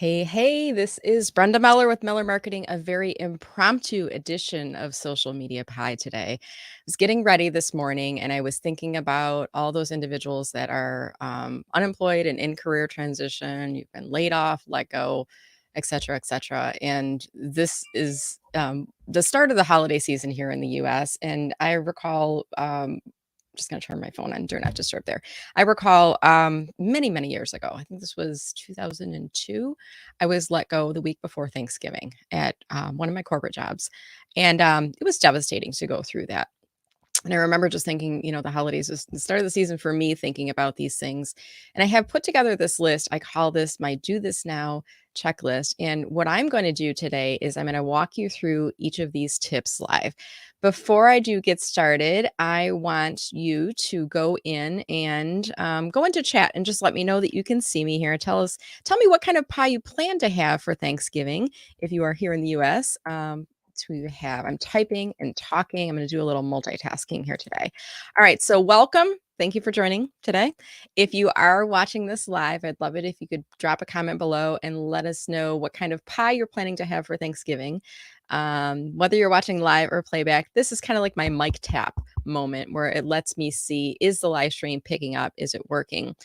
Hey, hey, this is Brenda Meller with Meller Marketing, a very impromptu edition of Social Media Pie today. I was getting ready this morning and I was thinking about all those individuals that are unemployed and in career transition. You've been laid off, let go, et cetera, et cetera. And this is the start of the holiday season here in the US. And I recall just going to turn my phone on, do not disturb there. I recall many, many years ago, I think this was 2002, I was let go the week before Thanksgiving at one of my corporate jobs. And it was devastating to go through that. And I remember just thinking, the holidays was the start of the season for me, thinking about these things. And I have put together this list. I call this my Do This Now checklist. And what I'm going to do today is I'm going to walk you through each of these tips live. Before I do get started, I want you to go in and go into chat and just let me know that you can see me here. Tell me what kind of pie you plan to have for Thanksgiving if you are here in the US. To have. I'm typing and talking. I'm going to do a little multitasking here today. All right. So, welcome. Thank you for joining today. If you are watching this live, I'd love it if you could drop a comment below and let us know what kind of pie you're planning to have for Thanksgiving. Whether you're watching live or playback, this is kind of like my mic tap moment where it lets me see, is the live stream picking up? Is it working?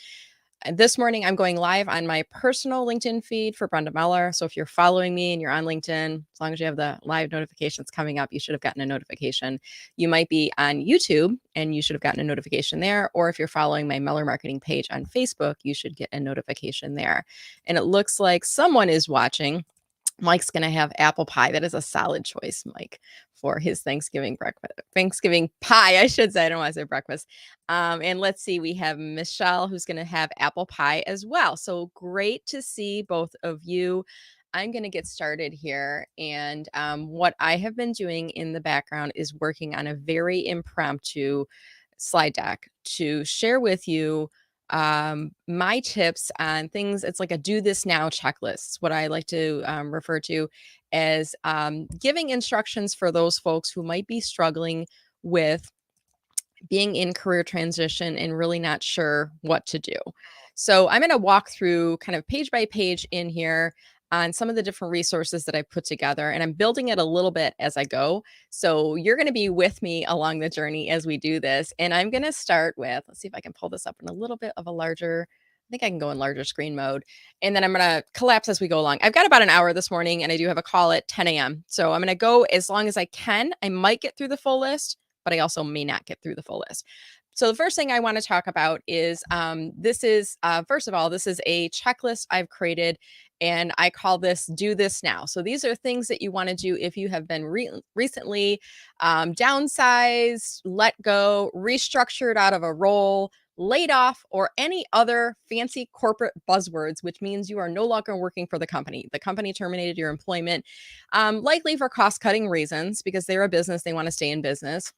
This morning, I'm going live on my personal LinkedIn feed for Brenda Meller. So if you're following me and you're on LinkedIn, as long as you have the live notifications coming up, you should have gotten a notification. You might be on YouTube and you should have gotten a notification there. Or if you're following my Meller Marketing page on Facebook, you should get a notification there. And it looks like someone is watching. Mike's going to have apple pie. That is a solid choice, Mike, for his Thanksgiving breakfast. Thanksgiving pie, I should say. I don't want to say breakfast. And let's see, we have Michelle who's going to have apple pie as well. So great to see both of you. I'm going to get started here. And what I have been doing in the background is working on a very impromptu slide deck to share with you my tips on things. It's like a do this now checklist, what I like to refer to as giving instructions for those folks who might be struggling with being in career transition and really not sure what to do. So I'm going to walk through kind of page by page in here on some of the different resources that I put together, and I'm building it a little bit as I go. So you're going to be with me along the journey as we do this. And I'm going to start with, let's see if I can pull this up in a little bit of a larger, I think I can go in larger screen mode. And then I'm going to collapse as we go along. I've got about an hour this morning and I do have a call at 10 a.m. So I'm going to go as long as I can. I might get through the full list, but I also may not get through the full list. So the first thing I want to talk about is first of all, this is a checklist I've created, and I call this Do This Now. So these are things that you want to do if you have been recently downsized, let go, restructured out of a role, laid off, or any other fancy corporate buzzwords, which means you are no longer working for the company. The company terminated your employment, likely for cost-cutting reasons because they're a business, they want to stay in business.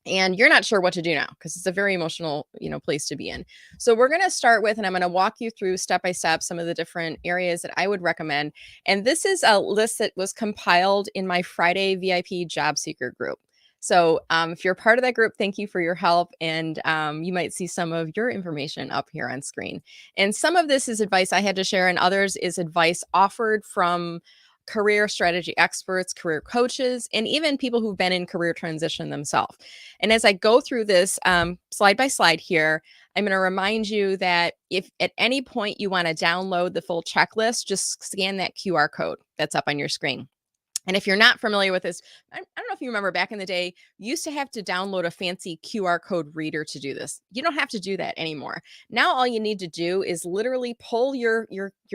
And you're not sure what to do now because it's a very emotional, place to be in. So we're going to start with, and I'm going to walk you through step by step some of the different areas that I would recommend. And this is a list that was compiled in my Friday VIP job seeker group. So if you're part of that group, thank you for your help. And you might see some of your information up here on screen. And some of this is advice I had to share, and others is advice offered from career strategy experts, career coaches, and even people who've been in career transition themselves. And as I go through this slide by slide here, I'm going to remind you that if at any point you want to download the full checklist, just scan that QR code that's up on your screen. And if you're not familiar with this, I don't know if you remember back in the day, you used to have to download a fancy QR code reader to do this. You don't have to do that anymore. Now, all you need to do is literally pull your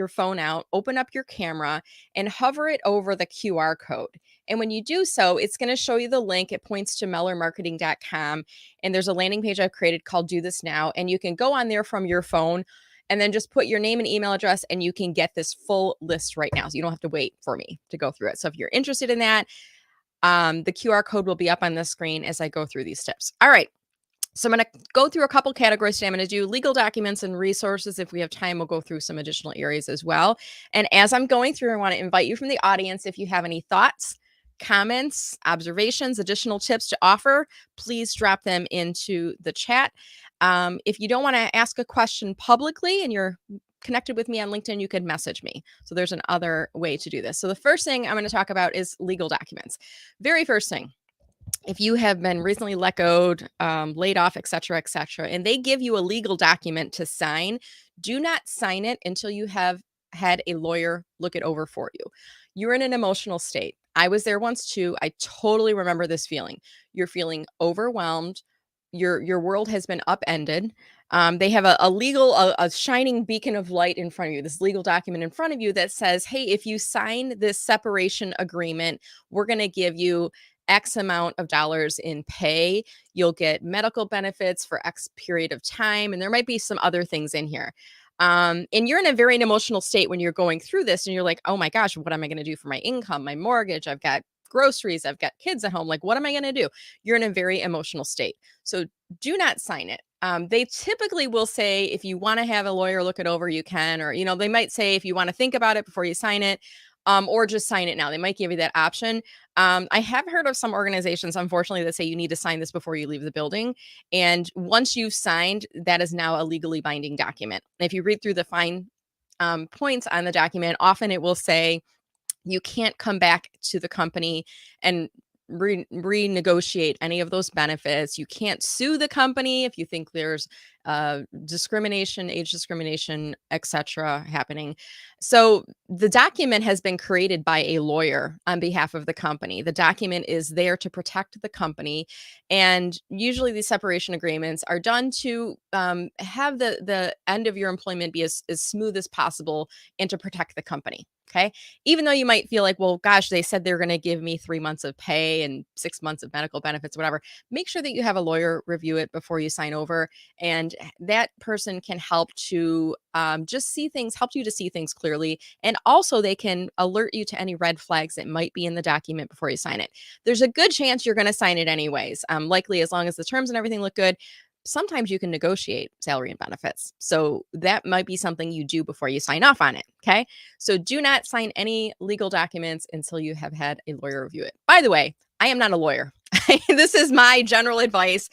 phone out, open up your camera, and hover it over the QR code. And when you do so, it's going to show you the link. It points to mellermarketing.com. And there's a landing page I've created called Do This Now. And you can go on there from your phone and then just put your name and email address and you can get this full list right now. So you don't have to wait for me to go through it. So if you're interested in that, the QR code will be up on the screen as I go through these tips. All right. So I'm going to go through a couple categories today. I'm going to do legal documents and resources. If we have time, we'll go through some additional areas as well. And as I'm going through, I want to invite you from the audience, if you have any thoughts, comments, observations, additional tips to offer, please drop them into the chat. If you don't want to ask a question publicly and you're connected with me on LinkedIn, you could message me. So there's another way to do this. So the first thing I'm going to talk about is legal documents. Very first thing, if you have been recently let go, laid off, et cetera, and they give you a legal document to sign, do not sign it until you have had a lawyer look it over for you. You're in an emotional state. I was there once too. I totally remember this feeling. You're feeling overwhelmed. Your world has been upended. They have a shining beacon of light in front of you, this legal document in front of you that says, hey, if you sign this separation agreement, we're going to give you X amount of dollars in pay. You'll get medical benefits for X period of time. And there might be some other things in here. And you're in a very emotional state when you're going through this and you're like, oh my gosh, what am I going to do for my income, my mortgage? I've got groceries, I've got kids at home. Like, what am I going to do? You're in a very emotional state. So do not sign it. They typically will say, if you want to have a lawyer look it over, you can, or, they might say, if you want to think about it before you sign it, or just sign it now. They might give you that option. I have heard of some organizations, unfortunately, that say you need to sign this before you leave the building. And once you've signed, that is now a legally binding document. And if you read through the fine points on the document, often it will say you can't come back to the company and renegotiate any of those benefits. You can't sue the company if you think there's discrimination, age discrimination, etc. happening. So the document has been created by a lawyer on behalf of the company. The document is there to protect the company, and usually these separation agreements are done to have the end of your employment be as smooth as possible and to protect the company. Okay. Even though you might feel like, well, gosh, they said they're going to give me 3 months of pay and 6 months of medical benefits, whatever. Make sure that you have a lawyer review it before you sign over. And that person can help to just see things, help you to see things clearly. And also, they can alert you to any red flags that might be in the document before you sign it. There's a good chance you're going to sign it anyways, likely as long as the terms and everything look good. Sometimes you can negotiate salary and benefits. So that might be something you do before you sign off on it. Okay. So do not sign any legal documents until you have had a lawyer review it. By the way, I am not a lawyer. This is my general advice.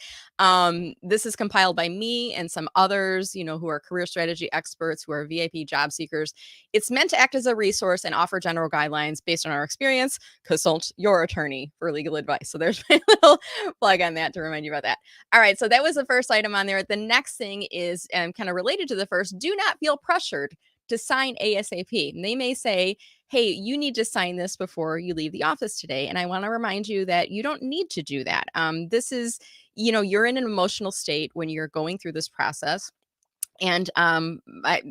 This is compiled by me and some others, who are career strategy experts, who are VIP job seekers. It's meant to act as a resource and offer general guidelines based on our experience. Consult your attorney for legal advice. So there's my little plug on that to remind you about that. All right. So that was the first item on there. The next thing is kind of related to the first. Do not feel pressured to sign ASAP. And they may say, hey, you need to sign this before you leave the office today. And I want to remind you that you don't need to do that. This is, you're in an emotional state when you're going through this process. And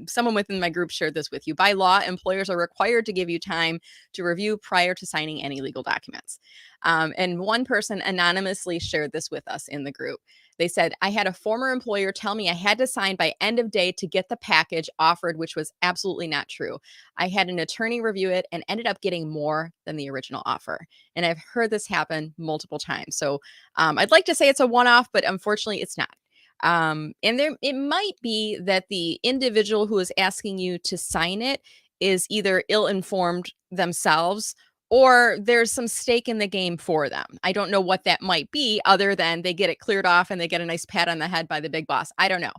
someone within my group shared this with you. By law, employers are required to give you time to review prior to signing any legal documents. And one person anonymously shared this with us in the group. They said, I had a former employer tell me I had to sign by end of day to get the package offered, which was absolutely not true. I had an attorney review it and ended up getting more than the original offer. And I've heard this happen multiple times. So I'd like to say it's a one-off, but unfortunately it's not. And it might be that the individual who is asking you to sign it is either ill-informed themselves or there's some stake in the game for them. I don't know what that might be other than they get it cleared off and they get a nice pat on the head by the big boss. I don't know.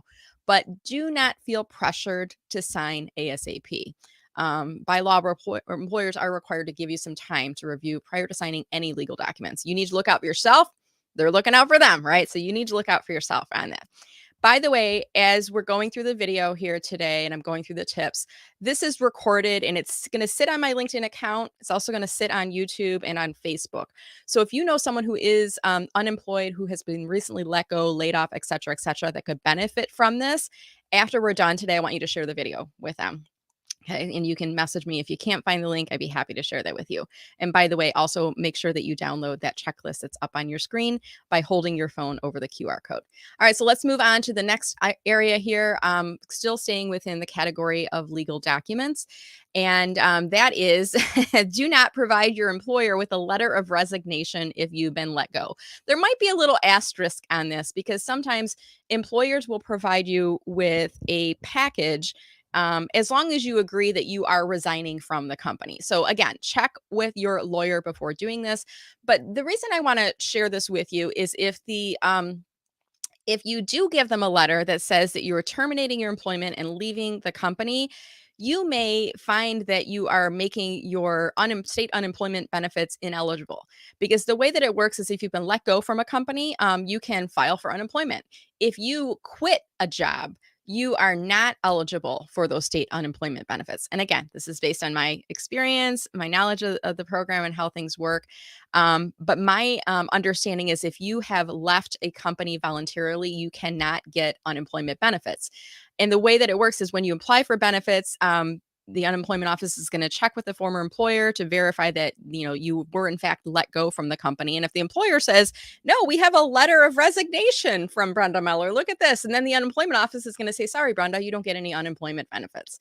But do not feel pressured to sign ASAP. By law, employers are required to give you some time to review prior to signing any legal documents. You need to look out for yourself. They're looking out for them, right? So you need to look out for yourself on that. By the way, as we're going through the video here today and I'm going through the tips, this is recorded and it's going to sit on my LinkedIn account. It's also going to sit on YouTube and on Facebook. So if you know someone who is unemployed, who has been recently let go, laid off, et cetera, that could benefit from this, after we're done today, I want you to share the video with them. Okay. And you can message me if you can't find the link. I'd be happy to share that with you. And by the way, also make sure that you download that checklist that's up on your screen by holding your phone over the QR code. All right. So let's move on to the next area here. Still staying within the category of legal documents. And that is do not provide your employer with a letter of resignation if you've been let go. There might be a little asterisk on this because sometimes employers will provide you with a package as long as you agree that you are resigning from the company. So again, check with your lawyer before doing this. But the reason I want to share this with you is if the If you do give them a letter that says that you are terminating your employment and leaving the company, you may find that you are making your state unemployment benefits ineligible. Because the way that it works is if you've been let go from a company, you can file for unemployment. If you quit a job, you are not eligible for those state unemployment benefits. And again, this is based on my experience, my knowledge of the program and how things work. But my understanding is if you have left a company voluntarily, you cannot get unemployment benefits. And the way that it works is when you apply for benefits, the unemployment office is going to check with the former employer to verify that you were in fact let go from the company. And if the employer says, "No, we have a letter of resignation from Brenda Meller. Look at this," and then the unemployment office is going to say, "Sorry, Brenda, you don't get any unemployment benefits."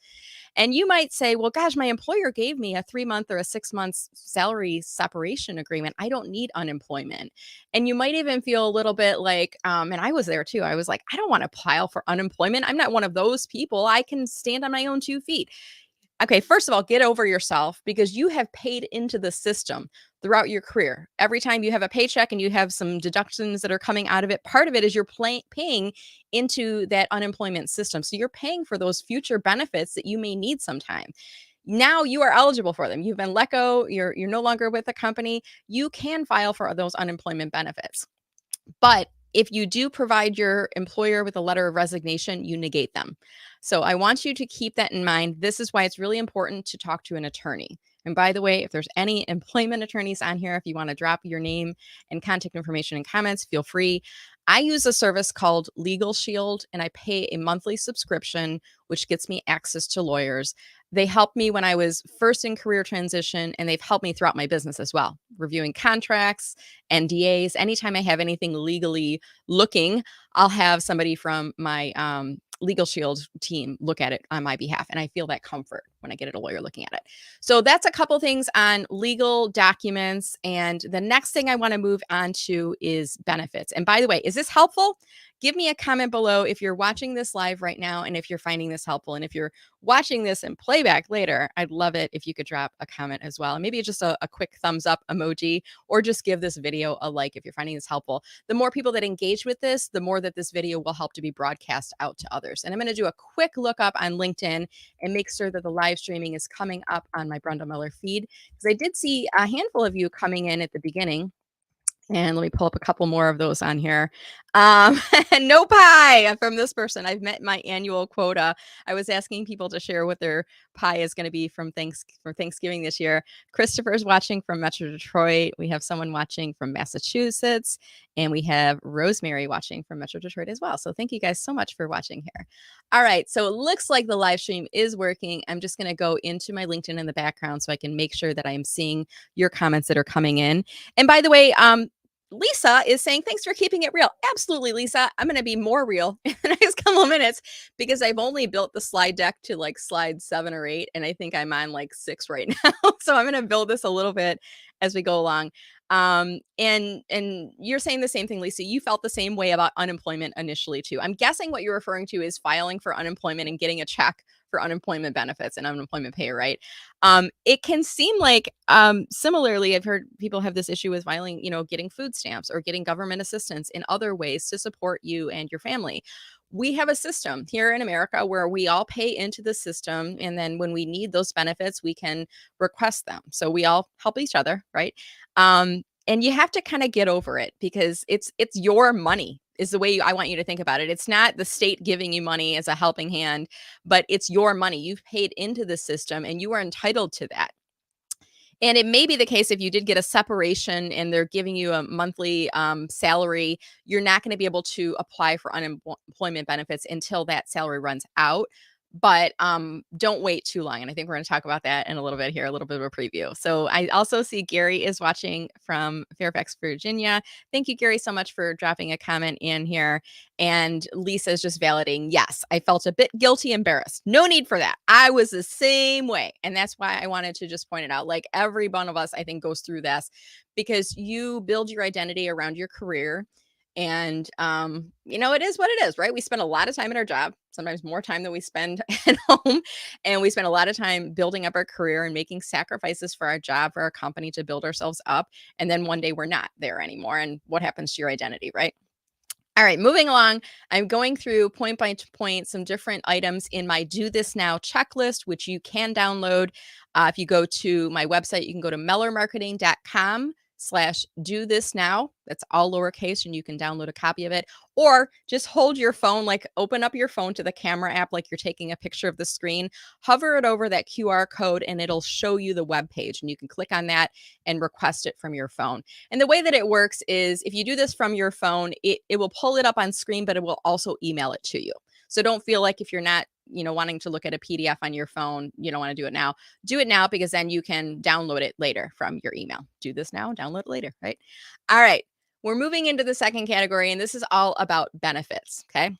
And you might say, "Well, gosh, my employer gave me a 3 month or a 6 month salary separation agreement. I don't need unemployment." And you might even feel a little bit like, and I was there too. I was like, I don't want to file for unemployment. I'm not one of those people. I can stand on my own 2 feet. Okay, first of all, get over yourself because you have paid into the system throughout your career. Every time you have a paycheck and you have some deductions that are coming out of it, part of it is you're paying into that unemployment system. So you're paying for those future benefits that you may need sometime. Now you are eligible for them. You've been let go, you're no longer with the company. You can file for those unemployment benefits. But if you do provide your employer with a letter of resignation, you negate them. So I want you to keep that in mind. This is why it's really important to talk to an attorney. And by the way, if there's any employment attorneys on here, if you want to drop your name and contact information in comments, feel free. I use a service called Legal Shield, and I pay a monthly subscription, which gets me access to lawyers. They helped me when I was first in career transition, and they've helped me throughout my business as well, reviewing contracts, NDAs. Anytime I have anything legally looking, I'll have somebody from my Legal Shield team look at it on my behalf. And I feel that comfort when I get a lawyer looking at it. So that's a couple things on legal documents. And the next thing I want to move on to is benefits. And by the way, is this helpful? Give me a comment below if you're watching this live right now and if you're finding this helpful. And if you're watching this in playback later, I'd love it if you could drop a comment as well. And maybe just a quick thumbs up emoji, or just give this video a like if you're finding this helpful. The more people that engage with this, the more that this video will help to be broadcast out to others. And I'm going to do a quick look up on LinkedIn and make sure that the live streaming is coming up on my Brenda Miller feed, because I did see a handful of you coming in at the beginning. And let me pull up a couple more of those on here. No pie from this person. I've met my annual quota. I was asking people to share what their pie is going to be for Thanksgiving this year. Christopher's watching from Metro Detroit. We have someone watching from Massachusetts, and we have Rosemary watching from Metro Detroit as well. So thank you guys so much for watching here. All right, so it looks like the live stream is working. I'm just going to go into my LinkedIn in the background so I can make sure that I am seeing your comments that are coming in. And by the way, Lisa is saying, "Thanks for keeping it real." Absolutely, Lisa. I'm going to be more real in the next couple of minutes because I've only built the slide deck to like slide 7 or 8. And I think I'm on like 6 right now. So I'm going to build this a little bit as we go along. And you're saying the same thing, Lisa. You felt the same way about unemployment initially too. I'm guessing what you're referring to is filing for unemployment and getting a check for unemployment benefits and unemployment pay, right? It can seem like similarly, I've heard people have this issue with filing, getting food stamps or getting government assistance in other ways to support you and your family. We have a system here in America where we all pay into the system, and then when we need those benefits, we can request them. So we all help each other, right? And you have to kind of get over it because it's your money is the way I want you to think about it. It's not the state giving you money as a helping hand, but it's your money. You've paid into the system and you are entitled to that. And it may be the case if you did get a separation and they're giving you a monthly salary, you're not going to be able to apply for unemployment benefits until that salary runs out. But don't wait too long. And I think we're going to talk about that in a little bit here, a little bit of a preview. So I also see Gary is watching from Fairfax, Virginia. Thank you, Gary, so much for dropping a comment in here. And Lisa is just validating. Yes, I felt a bit guilty, embarrassed. No need for that. I was the same way. And that's why I wanted to just point it out. Like every one of us, I think, goes through this because you build your identity around your career. And, it is what it is, right? We spend a lot of time in our job, sometimes more time than we spend at home. And we spend a lot of time building up our career and making sacrifices for our job, for our company to build ourselves up. And then one day we're not there anymore. And what happens to your identity, right? All right, moving along. I'm going through point by point some different items in my Do This Now checklist, which you can download. If you go to my website, you can go to mellermarketing.com/do this now. That's all lowercase, and you can download a copy of it. Or just hold your phone, like open up your phone to the camera app, like you're taking a picture of the screen, hover it over that QR code, and it'll show you the web page. And you can click on that and request it from your phone. And the way that it works is if you do this from your phone, it will pull it up on screen, but it will also email it to you. So don't feel like if you're not, wanting to look at a PDF on your phone, you don't want to do it now. Do it now because then you can download it later from your email. Do this now, download it later, right? All right. We're moving into the second category, and this is all about benefits. Okay.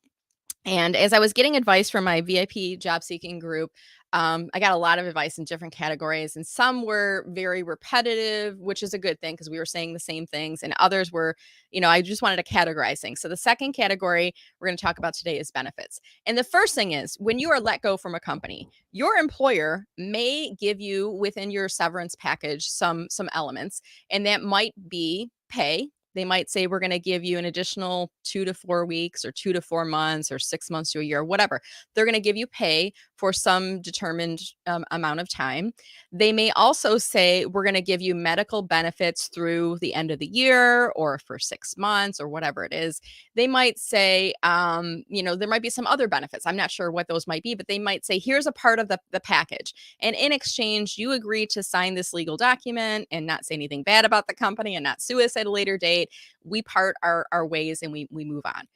And as I was getting advice from my VIP job seeking group, I got a lot of advice in different categories, and some were very repetitive, which is a good thing because we were saying the same things, and others were, I just wanted to categorize things. So the second category we're going to talk about today is benefits. And the first thing is when you are let go from a company, your employer may give you within your severance package some elements, and that might be pay. They might say, we're going to give you an additional 2 to 4 weeks or 2 to 4 months or 6 months to a year, whatever. They're going to give you pay for some determined amount of time. They may also say, we're going to give you medical benefits through the end of the year or for 6 months or whatever it is. They might say, there might be some other benefits. I'm not sure what those might be, but they might say, here's a part of the package. And in exchange, you agree to sign this legal document and not say anything bad about the company and not sue us at a later date. We part our ways and we move on.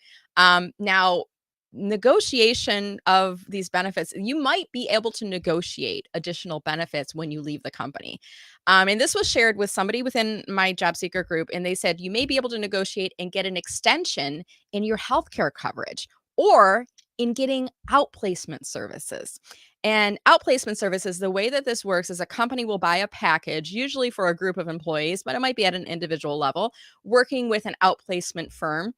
Now, negotiation of these benefits, you might be able to negotiate additional benefits when you leave the company. And this was shared with somebody within my job seeker group, and they said you may be able to negotiate and get an extension in your healthcare coverage or in getting outplacement services. And outplacement services, the way that this works is a company will buy a package, usually for a group of employees, but it might be at an individual level, working with an outplacement firm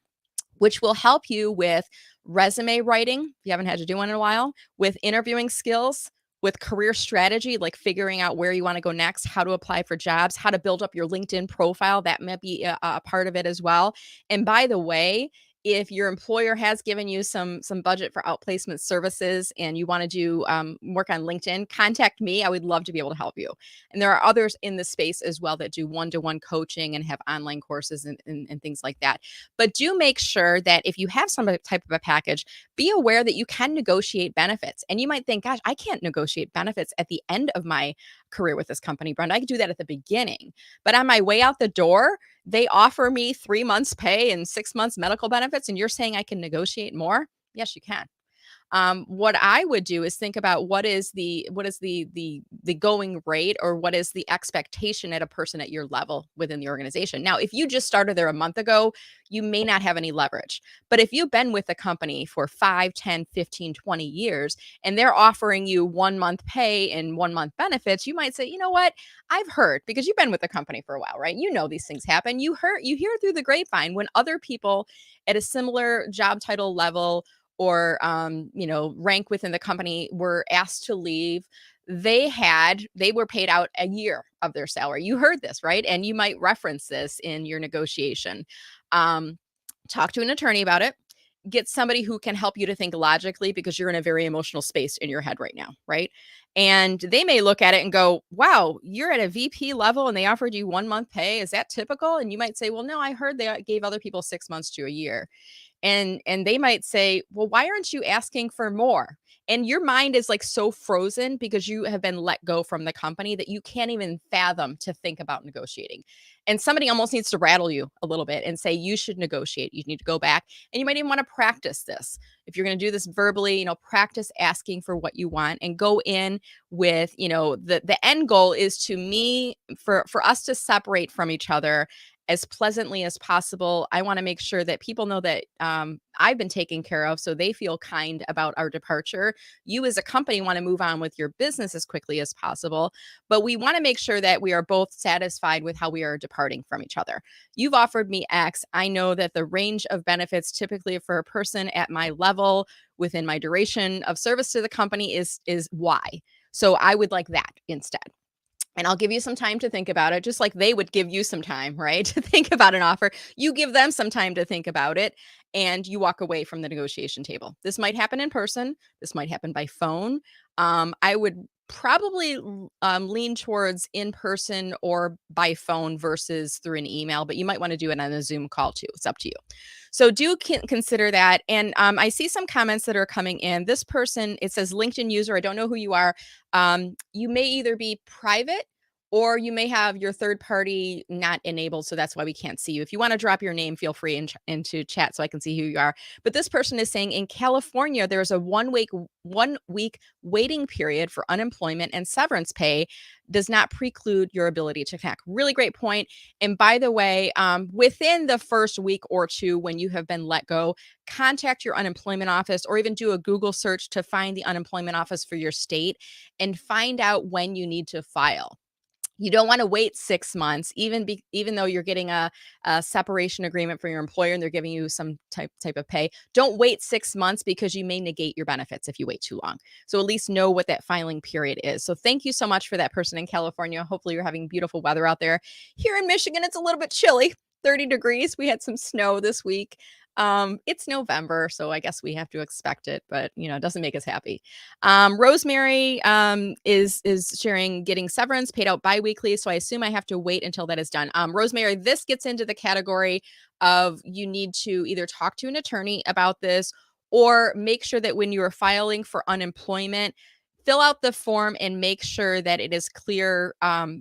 which will help you with resume writing, if you haven't had to do one in a while, with interviewing skills, with career strategy, like figuring out where you want to go next, how to apply for jobs, how to build up your LinkedIn profile. That might be a part of it as well. And by the way, if your employer has given you some budget for outplacement services and you want to do work on LinkedIn, contact me. I would love to be able to help you. And there are others in the space as well that do one-to-one coaching and have online courses and things like that. But do make sure that if you have some type of a package, be aware that you can negotiate benefits. And you might think, gosh, I can't negotiate benefits at the end of my career with this company, Brenda. I could do that at the beginning. But on my way out the door, they offer me 3 months pay and 6 months medical benefits. And you're saying I can negotiate more? Yes, you can. What I would do is think about what is the going rate or what is the expectation at a person at your level within the organization. Now, if you just started there a month ago, you may not have any leverage. But if you've been with the company for 5, 10, 15, 20 years and they're offering you 1 month pay and 1 month benefits, you might say, you know what? I've heard because you've been with the company for a while, right? You know these things happen. You hear through the grapevine when other people at a similar job title level or rank within the company were asked to leave, they were paid out a year of their salary. You heard this, right? And you might reference this in your negotiation. um, Talk to an attorney about it. Get somebody who can help you to think logically because you're in a very emotional space in your head right now, right? And they may look at it and go, wow, you're at a VP level and they offered you 1 month pay, is that typical? And you might say, well, no, I heard they gave other people 6 months to a year. And they might say, well, why aren't you asking for more? And your mind is like so frozen because you have been let go from the company that you can't even fathom to think about negotiating. And somebody almost needs to rattle you a little bit and say you should negotiate, you need to go back, and you might even want to practice this. If you're going to do this verbally, practice asking for what you want and go in with, the end goal is to me for us to separate from each other as pleasantly as possible. I want to make sure that people know that I've been taken care of, so they feel kind about our departure. You as a company want to move on with your business as quickly as possible, but we want to make sure that we are both satisfied with how we are departing from each other. You've offered me X. I know that the range of benefits typically for a person at my level within my duration of service to the company is Y. So I would like that instead. And I'll give you some time to think about it, just like they would give you some time, right? To think about an offer. You give them some time to think about it. and you walk away from the negotiation table. This might happen in person. This might happen by phone. I would probably lean towards in person or by phone versus through an email, but you might want to do it on a Zoom call too. It's up to you. So do consider that. And I see some comments that are coming in. This person, it says LinkedIn user. I don't know who you are. You may either be private or you may have your third party not enabled. So that's why we can't see you. If you want to drop your name, feel free into chat so I can see who you are. But this person is saying in California, there's a 1 week waiting period for unemployment, and severance pay does not preclude your ability to connect. Really great point. And by the way, within the first week or two, when you have been let go, contact your unemployment office or even do a Google search to find the unemployment office for your state and find out when you need to file. You don't want to wait 6 months, even though you're getting a separation agreement for your employer and they're giving you some type of pay. Don't wait 6 months because you may negate your benefits if you wait too long. So at least know what that filing period is. So thank you so much for that person in California. Hopefully you're having beautiful weather out there. Here in Michigan, it's a little bit chilly. 30 degrees. We had some snow this week. It's November, so I guess we have to expect it, but it doesn't make us happy. Rosemary is sharing getting severance paid out biweekly, so I assume I have to wait until that is done. Rosemary, this gets into the category of you need to either talk to an attorney about this or make sure that when you are filing for unemployment, fill out the form and make sure that it is clear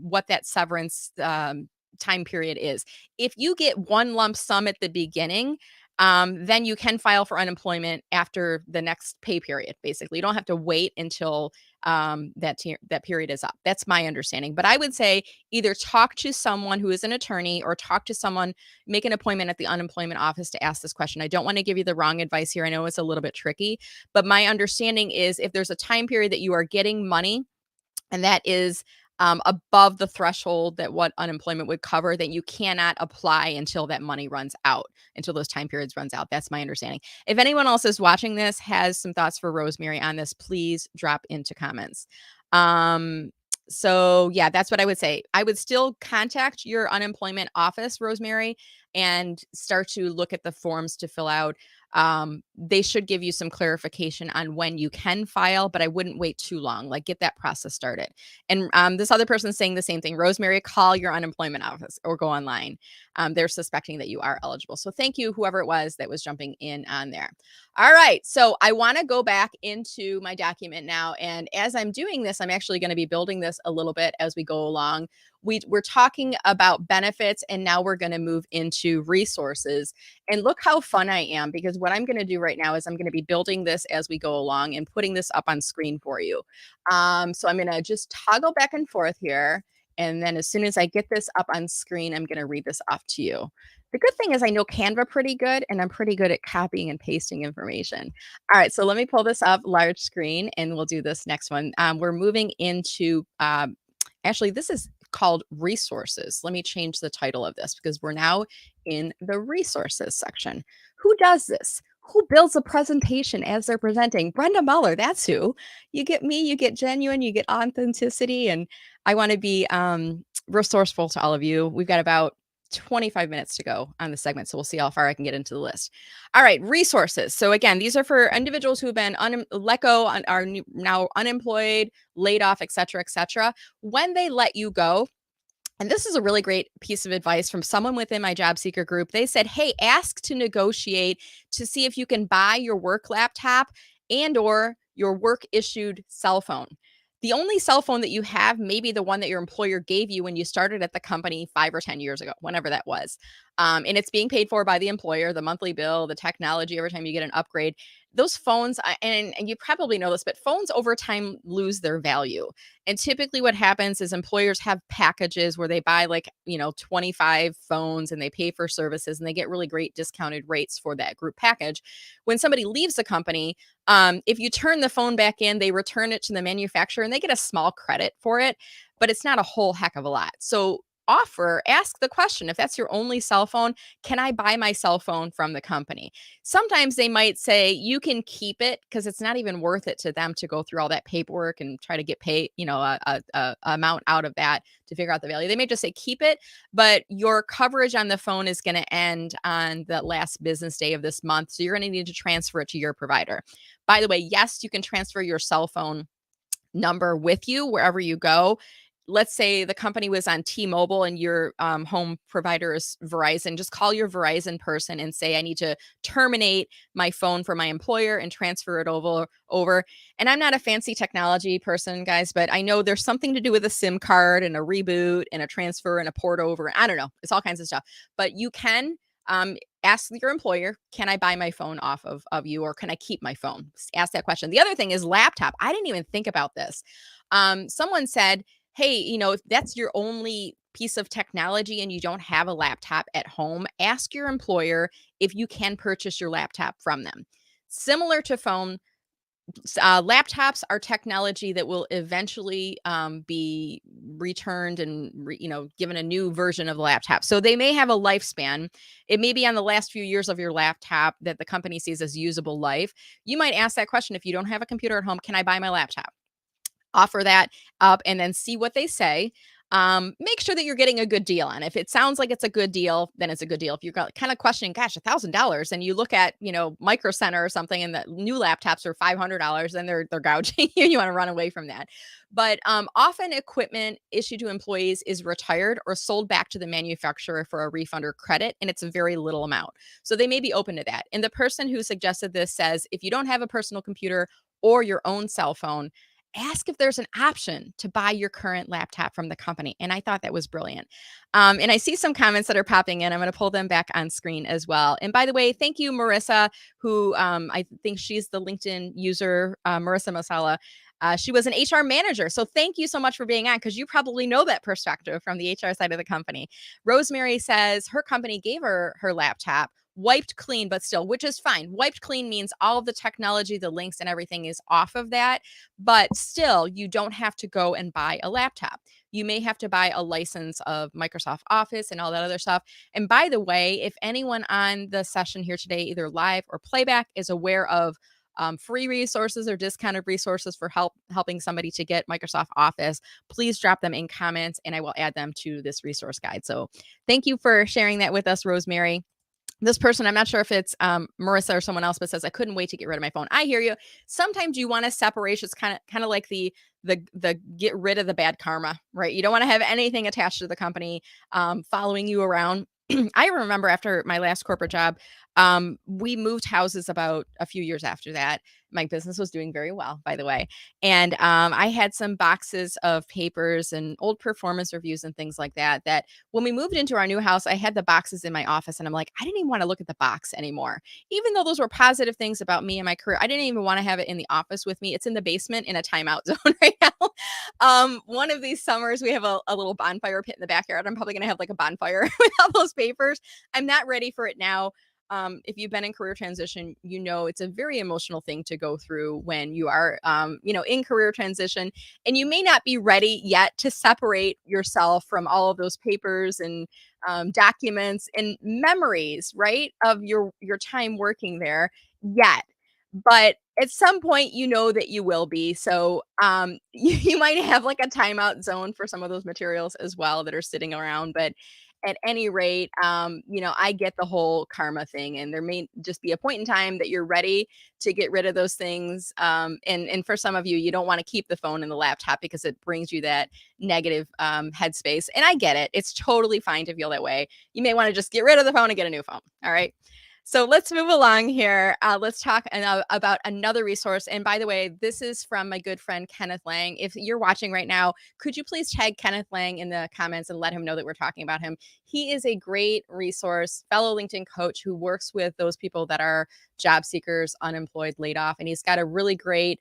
what that severance time period is. If you get one lump sum at the beginning, then you can file for unemployment after the next pay period. Basically, you don't have to wait until that period is up. That's my understanding. But I would say either talk to someone who is an attorney or talk to someone, make an appointment at the unemployment office to ask this question. I don't want to give you the wrong advice here. I know it's a little bit tricky, but my understanding is if there's a time period that you are getting money and that is above the threshold that what unemployment would cover, then you cannot apply until that money runs out, until those time periods runs out. That's my understanding. If anyone else is watching this, has some thoughts for Rosemary on this, please drop into comments. So yeah, that's what I would say. I would still contact your unemployment office, Rosemary, and start to look at the forms to fill out. They should give you some clarification on when you can file, but I wouldn't wait too long. Like get that process started. And this other person saying the same thing. Rosemary, call your unemployment office or go online. They're suspecting that you are eligible. So thank you, whoever it was that was jumping in on there. All right. So I want to go back into my document now. And as I'm doing this, I'm actually going to be building this a little bit as we go along. We're talking about benefits, and now we're going to move into resources. And look how fun I am, because what I'm going to do right now is I'm going to be building this as we go along and putting this up on screen for you. So I'm going to just toggle back and forth here. And then as soon as I get this up on screen, I'm going to read this off to you. The good thing is I know Canva pretty good, and I'm pretty good at copying and pasting information. All right, so let me pull this up large screen, and we'll do this next one. We're moving into, actually, this is called resources. Let me change the title of this because we're now in the resources section. Who does this? Who builds a presentation as they're presenting? Brenda Muller, that's who. You get me, you get genuine, you get authenticity, and I want to be resourceful to all of you. We've got about 25 minutes to go on the segment, so we'll see how far I can get into the list. All right, resources. So again, these are for individuals who have been let go, are now unemployed, laid off, et cetera, et cetera. When they let you go, and this is a really great piece of advice from someone within my job seeker group. They said, hey, ask to negotiate to see if you can buy your work laptop and or your work issued cell phone. The only cell phone that you have may be the one that your employer gave you when you started at the company 5 or 10 years ago, whenever that was. And it's being paid for by the employer, the monthly bill, the technology, every time you get an upgrade. Those phones, and you probably know this, but phones over time lose their value. And typically what happens is employers have packages where they buy 25 phones and they pay for services and they get really great discounted rates for that group package. When somebody leaves the company, if you turn the phone back in, they return it to the manufacturer and they get a small credit for it, but it's not a whole heck of a lot. So ask the question, if that's your only cell phone, can I buy my cell phone from the company? Sometimes they might say you can keep it because it's not even worth it to them to go through all that paperwork and try to get paid, a amount out of that to figure out the value. They may just say keep it, but your coverage on the phone is going to end on the last business day of this month. So you're going to need to transfer it to your provider. By the way, yes, you can transfer your cell phone number with you wherever you go. Let's say the company was on T-Mobile and your home provider is Verizon. Just call your Verizon person and say, "I need to terminate my phone for my employer and transfer it over." And I'm not a fancy technology person, guys, but I know there's something to do with a SIM card and a reboot and a transfer and a port over. I don't know. It's all kinds of stuff. But you can ask your employer, can I buy my phone off of you, or can I keep my phone? Ask that question. The other thing is laptop. I didn't even think about this. Someone said, hey, if that's your only piece of technology and you don't have a laptop at home, ask your employer if you can purchase your laptop from them. Similar to phone, laptops are technology that will eventually be returned and given a new version of the laptop. So they may have a lifespan. It may be on the last few years of your laptop that the company sees as usable life. You might ask that question, if you don't have a computer at home, can I buy my laptop? Offer that up and then see what they say. Make sure that you're getting a good deal on it. If it sounds like it's a good deal, then it's a good deal. If you're kind of questioning, gosh, $1,000, and you look at, Micro Center or something, and the new laptops are $500, then they're gouging you. You want to run away from that. But often equipment issued to employees is retired or sold back to the manufacturer for a refund or credit, and it's a very little amount. So they may be open to that. And the person who suggested this says, if you don't have a personal computer or your own cell phone, ask if there's an option to buy your current laptop from the company. And I thought that was brilliant. And I see some comments that are popping in. I'm going to pull them back on screen as well. And by the way, thank you, Marissa, who I think she's the LinkedIn user, Marissa Masala. She was an HR manager. So thank you so much for being on, because you probably know that perspective from the HR side of the company. Rosemary says her company gave her laptop wiped clean, but still, which is fine. Wiped clean means all of the technology, the links and everything is off of that. But still, you don't have to go and buy a laptop. You may have to buy a license of Microsoft Office and all that other stuff. And by the way, if anyone on the session here today, either live or playback, is aware of free resources or discounted resources for helping somebody to get Microsoft Office, please drop them in comments and I will add them to this resource guide. So thank you for sharing that with us, Rosemary. This person, I'm not sure if it's Marissa or someone else, but says, I couldn't wait to get rid of my phone. I hear you. Sometimes you want to separate. It's kind of like the get rid of the bad karma, right? You don't want to have anything attached to the company following you around. I remember after my last corporate job, we moved houses about a few years after that. My business was doing very well, by the way. And I had some boxes of papers and old performance reviews and things like that, that when we moved into our new house, I had the boxes in my office and I'm like, I didn't even want to look at the box anymore. Even though those were positive things about me and my career, I didn't even want to have it in the office with me. It's in the basement in a timeout zone right now. One of these summers, we have a little bonfire pit in the backyard. I'm probably going to have like a bonfire with all those papers. I'm not ready for it now. If you've been in career transition, it's a very emotional thing to go through when you are, in career transition, and you may not be ready yet to separate yourself from all of those papers and documents and memories, right, of your time working there yet. But at some point, that you will be. So you might have like a timeout zone for some of those materials as well that are sitting around. But at any rate, I get the whole karma thing, and there may just be a point in time that you're ready to get rid of those things. And for some of you, you don't want to keep the phone and the laptop because it brings you that negative headspace. And I get it. It's totally fine to feel that way. You may want to just get rid of the phone and get a new phone. All right. So let's move along here. Let's talk about another resource. And by the way, this is from my good friend, Kenneth Lang. If you're watching right now, could you please tag Kenneth Lang in the comments and let him know that we're talking about him? He is a great resource, fellow LinkedIn coach who works with those people that are job seekers, unemployed, laid off. And he's got a really great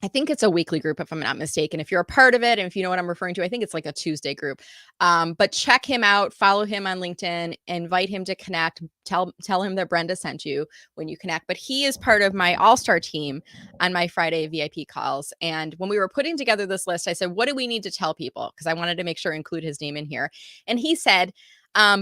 I think it's a weekly group if I'm not mistaken. If you're a part of it, and if you know what I'm referring to, I think it's like a Tuesday group. But check him out, follow him on LinkedIn, invite him to connect. Tell him that Brenda sent you when you connect. But he is part of my all-star team on my Friday VIP calls. And when we were putting together this list, I said, what do we need to tell people? Because I wanted to make sure I include his name in here. And he said,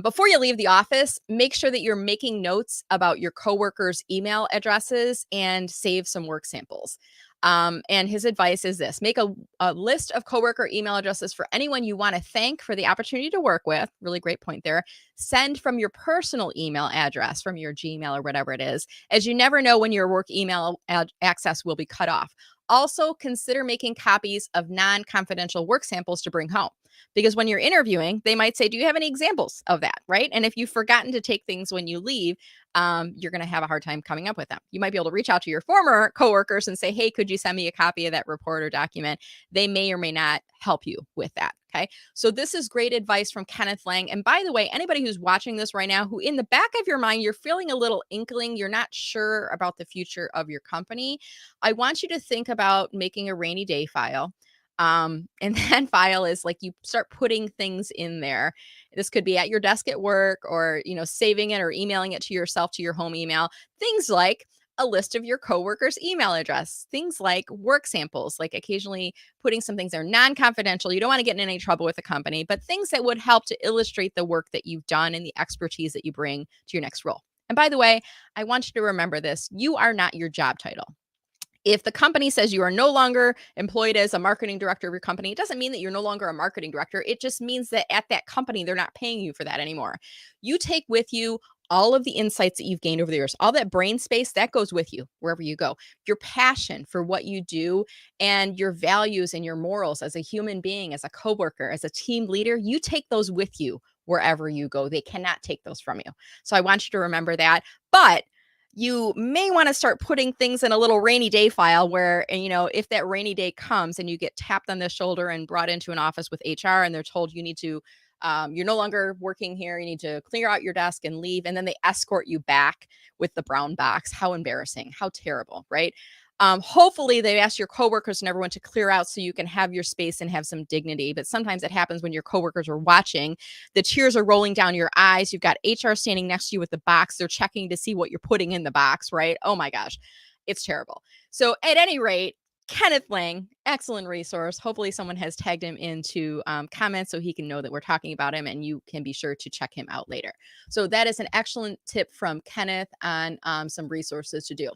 before you leave the office, make sure that you're making notes about your coworkers' email addresses and save some work samples. And his advice is this: make a list of coworker email addresses for anyone you want to thank for the opportunity to work with. Really great point there. Send from your personal email address, from your Gmail or whatever it is, as you never know when your work email access will be cut off. Also, consider making copies of non confidential work samples to bring home. Because when you're interviewing, they might say, do you have any examples of that? Right. And if you've forgotten to take things when you leave, you're going to have a hard time coming up with them. You might be able to reach out to your former coworkers and say, hey, could you send me a copy of that report or document? They may or may not help you with that. Okay. So this is great advice from Kenneth Lang. And by the way, anybody who's watching this right now, who in the back of your mind, you're feeling a little inkling, you're not sure about the future of your company, I want you to think about making a rainy day file. And that file is like you start putting things in there. This could be at your desk at work, or, saving it or emailing it to yourself to your home email. Things like a list of your coworkers' email address, things like work samples, like occasionally putting some things there, non-confidential. You don't want to get in any trouble with the company, but things that would help to illustrate the work that you've done and the expertise that you bring to your next role. And by the way, I want you to remember this: you are not your job title. If the company says you are no longer employed as a marketing director of your company, it doesn't mean that you're no longer a marketing director. It just means that at that company, they're not paying you for that anymore. You take with you all of the insights that you've gained over the years, all that brain space that goes with you wherever you go, your passion for what you do, and your values and your morals as a human being, as a coworker, as a team leader. You take those with you wherever you go. They cannot take those from you. So I want you to remember that. But you may want to start putting things in a little rainy day file where, and if that rainy day comes and you get tapped on the shoulder and brought into an office with HR and they're told you need to, you're no longer working here, you need to clear out your desk and leave. And then they escort you back with the brown box. How embarrassing, how terrible, right? Hopefully they ask your coworkers and everyone to clear out so you can have your space and have some dignity. But sometimes it happens when your coworkers are watching. The tears are rolling down your eyes. You've got HR standing next to you with the box. They're checking to see what you're putting in the box, right? Oh my gosh, it's terrible. So at any rate, Kenneth Lang, excellent resource. Hopefully someone has tagged him into comments so he can know that we're talking about him, and you can be sure to check him out later. So that is an excellent tip from Kenneth on some resources to do.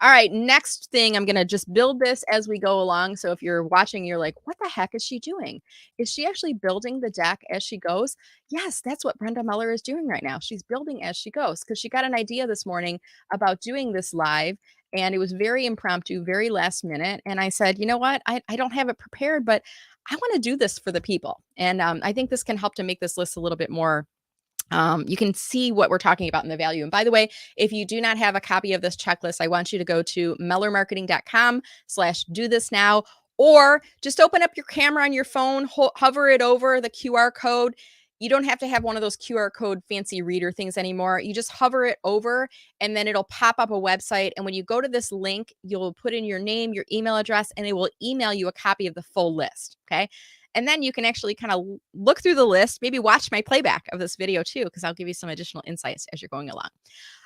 All right, next thing, I'm going to just build this as we go along. So if you're watching, you're like, what the heck is she doing? Is she actually building the deck as she goes? Yes, that's what Brenda Muller is doing right now. She's building as she goes because she got an idea this morning about doing this live, and it was very impromptu, very last minute. And I said, you know what? I don't have it prepared, but I want to do this for the people. And I think this can help to make this list a little bit more. You can see what we're talking about in the value. And by the way, if you do not have a copy of this checklist, I want you to go to mellermarketing.com/do this now, or just open up your camera on your phone, hover it over the QR code. You don't have to have one of those QR code fancy reader things anymore. You just hover it over and then it'll pop up a website. And when you go to this link, you'll put in your name, your email address, and it will email you a copy of the full list. Okay. And then you can actually kind of look through the list, maybe watch my playback of this video too, because I'll give you some additional insights as you're going along.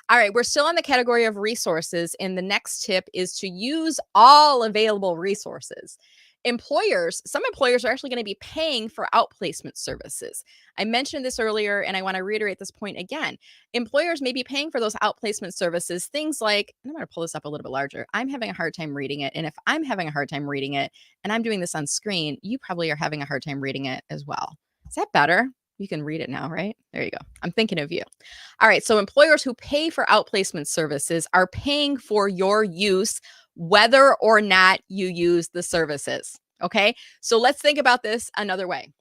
All right, we're still in the category of resources. And the next tip is to use all available resources. Some employers are actually going to be paying for outplacement services. I mentioned this earlier, and I want to reiterate this point again. Employers may be paying for those outplacement services, things like, and I'm going to pull this up a little bit larger. I'm having a hard time reading it. And if I'm having a hard time reading it and I'm doing this on screen, you probably are having a hard time reading it as well. Is that better? You can read it now, right? There you go. I'm thinking of you. All right. So employers who pay for outplacement services are paying for your use, whether or not you use the services. Okay. So let's think about this another way.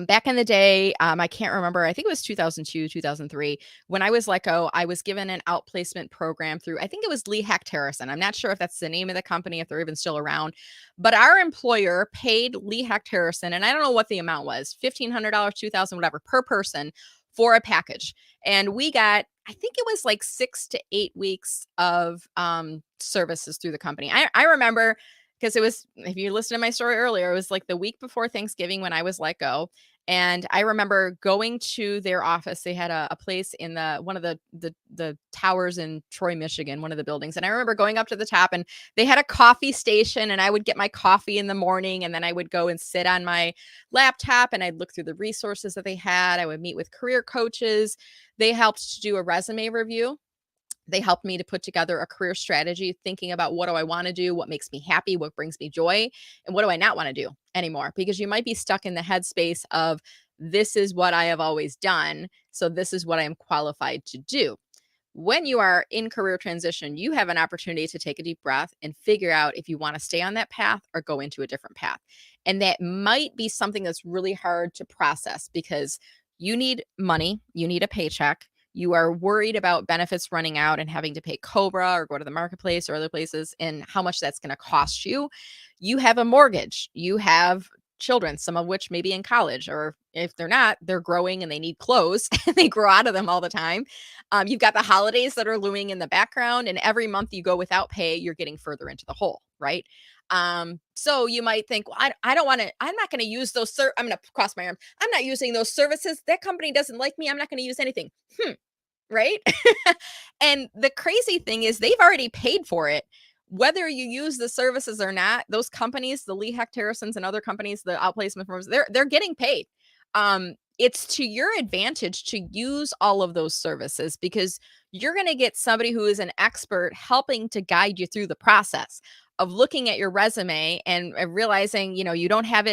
Back in the day, I can't remember, I think it was 2002, 2003, when I was let go, I was given an outplacement program through, I think it was Lee Hecht Harrison. I'm not sure if that's the name of the company, if they're even still around, but our employer paid Lee Hecht Harrison, and I don't know what the amount was, $1,500, 2,000, whatever, per person for a package. And we got, I think it was like 6 to 8 weeks of services through the company. I remember, because it was, if you listened to my story earlier, it was like the week before Thanksgiving when I was let go. And I remember going to their office. They had a place in the one of the towers in Troy, Michigan, one of the buildings. And I remember going up to the top, and they had a coffee station, and I would get my coffee in the morning, and then I would go and sit on my laptop and I'd look through the resources that they had. I would meet with career coaches. They helped to do a resume review. They helped me to put together a career strategy, thinking about what do I want to do, what makes me happy, what brings me joy, and what do I not want to do anymore. Because you might be stuck in the headspace of, this is what I have always done, so this is what I am qualified to do. When you are in career transition, you have an opportunity to take a deep breath and figure out if you want to stay on that path or go into a different path. And that might be something that's really hard to process, because you need money, you need a paycheck. You are worried about benefits running out and having to pay Cobra or go to the marketplace or other places, and how much that's going to cost you. You have a mortgage, you have children, some of which may be in college, or if they're not, they're growing and they need clothes and they grow out of them all the time. You've got the holidays that are looming in the background, and every month you go without pay, you're getting further into the hole, right? So you might think, well, I don't want to, I'm not going to use those. I'm going to cross my arm. I'm not using those services. That company doesn't like me. I'm not going to use anything. Right? And the crazy thing is, they've already paid for it. Whether you use the services or not, those companies, the Lee Hecht Harrisons and other companies, the outplacement firms, they're getting paid. It's to your advantage to use all of those services, because you're going to get somebody who is an expert helping to guide you through the process of looking at your resume and realizing, you don't have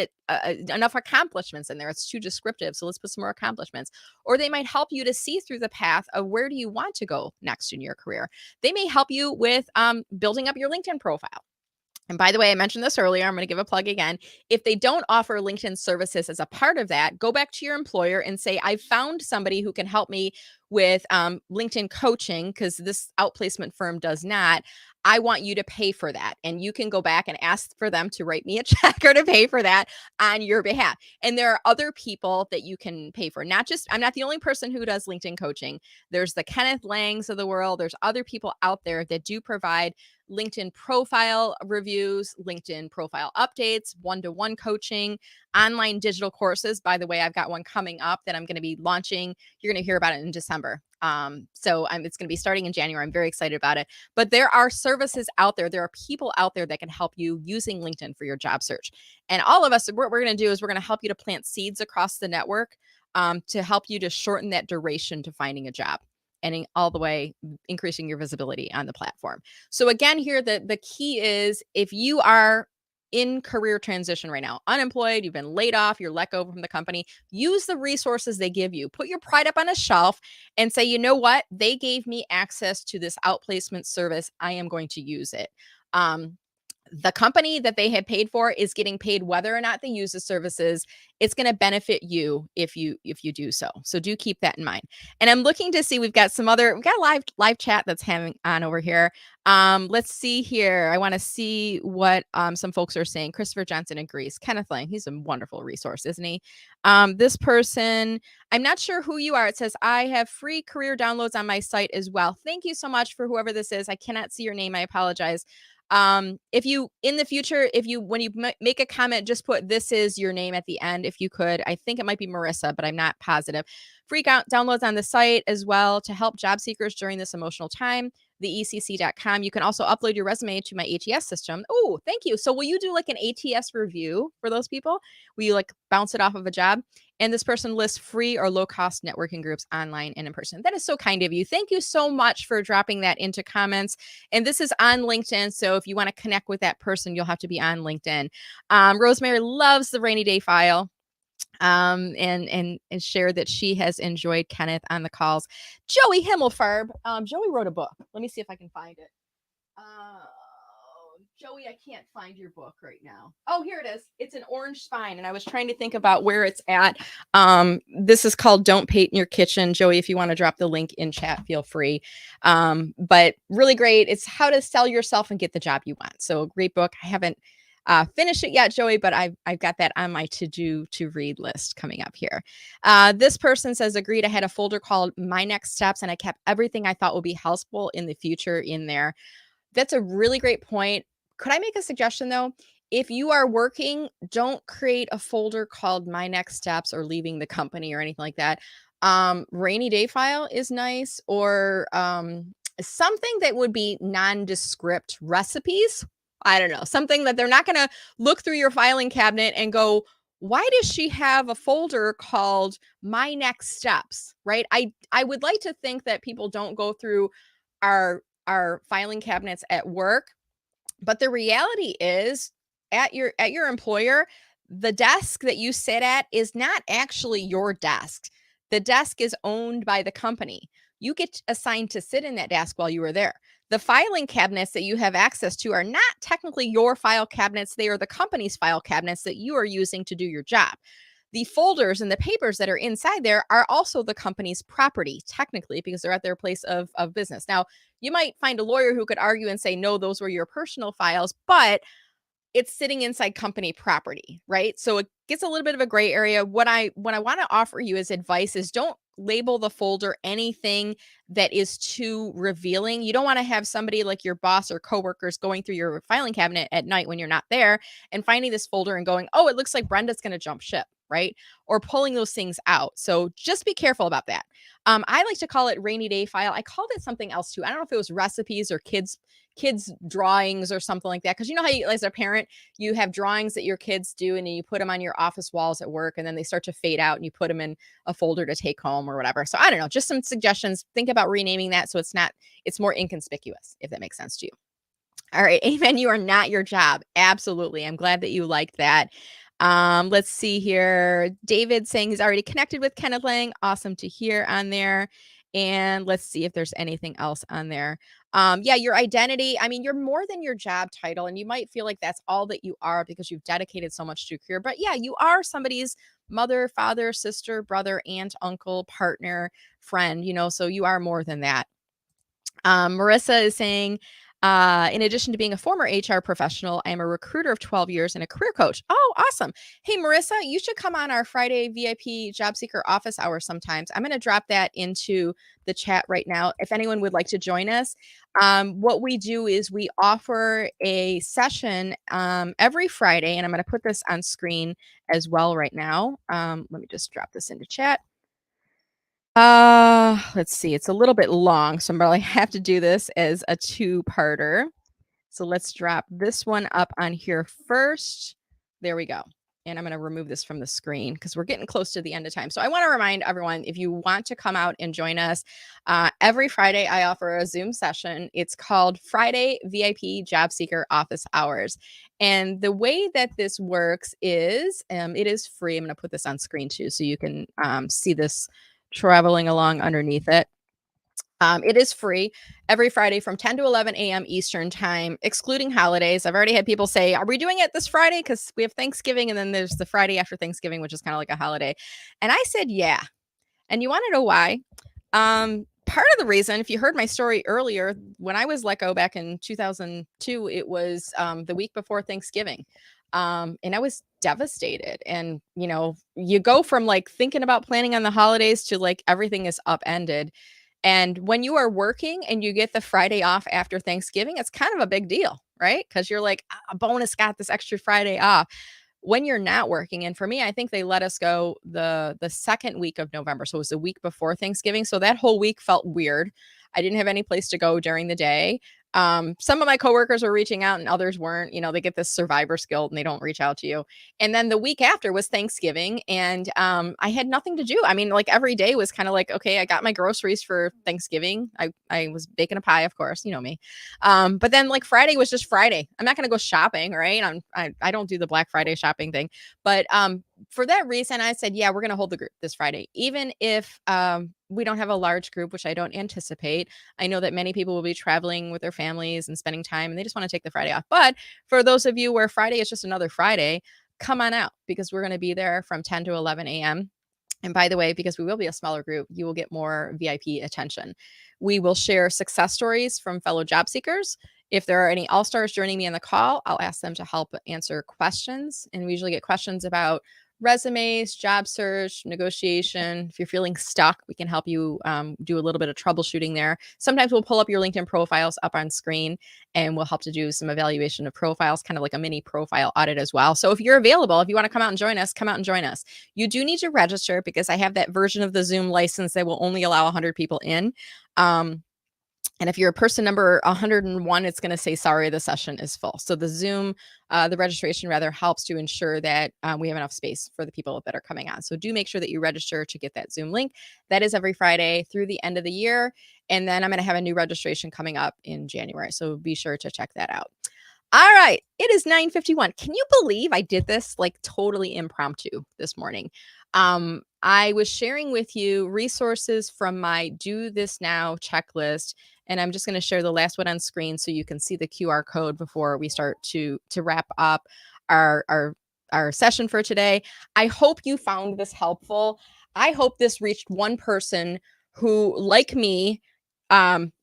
enough accomplishments in there. It's too descriptive. So let's put some more accomplishments. Or they might help you to see through the path of, where do you want to go next in your career? They may help you with building up your LinkedIn profile. And by the way, I mentioned this earlier, I'm going to give a plug again. If they don't offer LinkedIn services as a part of that, go back to your employer and say, I found somebody who can help me with LinkedIn coaching, because this outplacement firm does not. I want you to pay for that. And you can go back and ask for them to write me a check or to pay for that on your behalf. And there are other people that you can pay for. I'm not the only person who does LinkedIn coaching. There's the Kenneth Langs of the world. There's other people out there that do provide LinkedIn profile reviews, LinkedIn profile updates, one-to-one coaching, online digital courses. By the way, I've got one coming up that I'm going to be launching. You're going to hear about it in December. It's going to be starting in January. I'm very excited about it. But there are services out there. There are people out there that can help you using LinkedIn for your job search. And all of us, what we're going to do is we're going to help you to plant seeds across the network to help you to shorten that duration to finding a job, and all the way increasing your visibility on the platform. So again, here, the key is, if you are in career transition right now, unemployed, you've been laid off, you're let go from the company, use the resources they give you. Put your pride up on a shelf and say, you know what? They gave me access to this outplacement service. I am going to use it. The company that they had paid for is getting paid whether or not they use the services. It's going to benefit you if you do so. So do keep that in mind. And I'm looking to see, we've got a live chat that's hanging on over here. Let's see here. I want to see what some folks are saying. Christopher Johnson agrees. Kenneth Lang, he's a wonderful resource, isn't he? This person, I'm not sure who you are. It says, I have free career downloads on my site as well. Thank you so much for whoever this is. I cannot see your name. I apologize. If you, in the future, when you make a comment, just put, this is your name at the end, if you could. I think it might be Marissa, but I'm not positive. Free downloads on the site as well to help job seekers during this emotional time, theecc.com. You can also upload your resume to my ATS system. Oh, thank you. So will you do like an ATS review for those people? Will you like bounce it off of a job? And this person lists free or low-cost networking groups online and in person. That is so kind of you. Thank you so much for dropping that into comments. And this is on LinkedIn. So if you want to connect with that person, you'll have to be on LinkedIn. Rosemary loves the rainy day file. And shared that she has enjoyed Kenneth on the calls. Joey Himmelfarb. Joey wrote a book. Let me see if I can find it. Joey, I can't find your book right now. Oh, here it is. It's an orange spine. And I was trying to think about where it's at. This is called Don't Paint Your Kitchen. Joey, if you want to drop the link in chat, feel free. But really great. It's how to sell yourself and get the job you want. So great book. I haven't finished it yet, Joey, but I've got that on my to read list coming up here. This person says, agreed. I had a folder called My Next Steps, and I kept everything I thought would be helpful in the future in there. That's a really great point. Could I make a suggestion though? If you are working, don't create a folder called My Next Steps or Leaving the Company or anything like that. Rainy day file is nice, or something that would be nondescript recipes. I don't know, something that they're not going to look through your filing cabinet and go, why does she have a folder called My Next Steps? Right? I would like to think that people don't go through our filing cabinets at work, but the reality is, at your employer, the desk that you sit at is not actually your desk. The desk is owned by the company. You get assigned to sit in that desk while you are there. The filing cabinets that you have access to are not technically your file cabinets. They are the company's file cabinets that you are using to do your job. The folders and the papers that are inside there are also the company's property, technically, because they're at their place of business. Now, you might find a lawyer who could argue and say, no, those were your personal files, but it's sitting inside company property, right? So it gets a little bit of a gray area. What I want to offer you as advice is, don't label the folder anything that is too revealing. You don't want to have somebody like your boss or coworkers going through your filing cabinet at night when you're not there and finding this folder and going, "Oh, it looks like Brenda's going to jump ship," right? Or pulling those things out. So just be careful about that. I like to call it rainy day file. I called it something else too. I don't know if it was recipes or kids drawings or something like that, because you know how you, as a parent, you have drawings that your kids do and you put them on your office walls at work, and then they start to fade out and you put them in a folder to take home or whatever. So I don't know, just some suggestions. Think about renaming that so it's more inconspicuous, if that makes sense to you. All right, amen. You are not your job. Absolutely. I'm glad that you liked that. Let's see here. David saying he's already connected with Kenneth Lang. Awesome to hear on there. And let's see if there's anything else on there. Yeah, your identity. I mean, you're more than your job title, and you might feel like that's all that you are because you've dedicated so much to your career. But yeah, you are somebody's mother, father, sister, brother, aunt, uncle, partner, friend, so you are more than that. Marissa is saying, in addition to being a former HR professional, I am a recruiter of 12 years and a career coach. Oh, awesome. Hey, Marissa, you should come on our Friday VIP Job Seeker office hour sometimes. I'm going to drop that into the chat right now if anyone would like to join us. What we do is we offer a session every Friday, and I'm going to put this on screen as well right now. Let me just drop this into chat. Let's see. It's a little bit long, so I'm probably have to do this as a two-parter. So let's drop this one up on here first. There we go. And I'm going to remove this from the screen because we're getting close to the end of time. So I want to remind everyone, if you want to come out and join us, every Friday I offer a Zoom session. It's called Friday VIP Job Seeker Office Hours. And the way that this works is it is free. I'm going to put this on screen too so you can see this traveling along underneath it. It is free every Friday from 10 to 11 a.m. Eastern time, excluding holidays. I've already had people say, are we doing it this Friday? Because we have Thanksgiving, and then there's the Friday after Thanksgiving, which is kind of like a holiday. And I said, yeah. And you want to know why? Part of the reason, if you heard my story earlier, when I was let go back in 2002, it was the week before Thanksgiving. And I was devastated. And, you go from like thinking about planning on the holidays to like everything is upended. And when you are working and you get the Friday off after Thanksgiving, it's kind of a big deal, right? Because you're like, a bonus, got this extra Friday off. When you're not working, and for me, I think they let us go the second week of November. So it was the week before Thanksgiving. So that whole week felt weird. I didn't have any place to go during the day. Some of my coworkers were reaching out and others weren't. They get this survivor's guilt and they don't reach out to you. And then the week after was Thanksgiving, and I had nothing to do. I mean, like every day was kind of like, okay, I got my groceries for Thanksgiving. I was baking a pie, of course, you know me. But then like Friday was just Friday. I'm not going to go shopping, right? I don't do the Black Friday shopping thing, but for that reason, I said, yeah, we're going to hold the group this Friday, even if we don't have a large group, which I don't anticipate. I know that many people will be traveling with their families and spending time, and they just want to take the Friday off. But for those of you where Friday is just another Friday, come on out, because we're going to be there from 10 to 11 a.m. And by the way, because we will be a smaller group, you will get more VIP attention. We will share success stories from fellow job seekers. If there are any all-stars joining me on the call, I'll ask them to help answer questions. And we usually get questions about resumes, job search, negotiation. If you're feeling stuck, we can help you do a little bit of troubleshooting there. Sometimes we'll pull up your LinkedIn profiles up on screen and we'll help to do some evaluation of profiles, kind of like a mini profile audit as well. So if you're available, if you want to come out and join us, come out and join us. You do need to register because I have that version of the Zoom license that will only allow 100 people in. Um, and if you're a person number 101, it's going to say, sorry, the session is full. So the registration rather helps to ensure that we have enough space for the people that are coming on. So do make sure that you register to get that Zoom link. That is every Friday through the end of the year. And then I'm going to have a new registration coming up in January. So be sure to check that out. All right, it is 9:51. Can you believe I did this like totally impromptu this morning? I was sharing with you resources from my Do This Now checklist, and I'm just going to share the last one on screen so you can see the QR code before we start to wrap up our session for today. I hope you found this helpful. I hope this reached one person who, like me,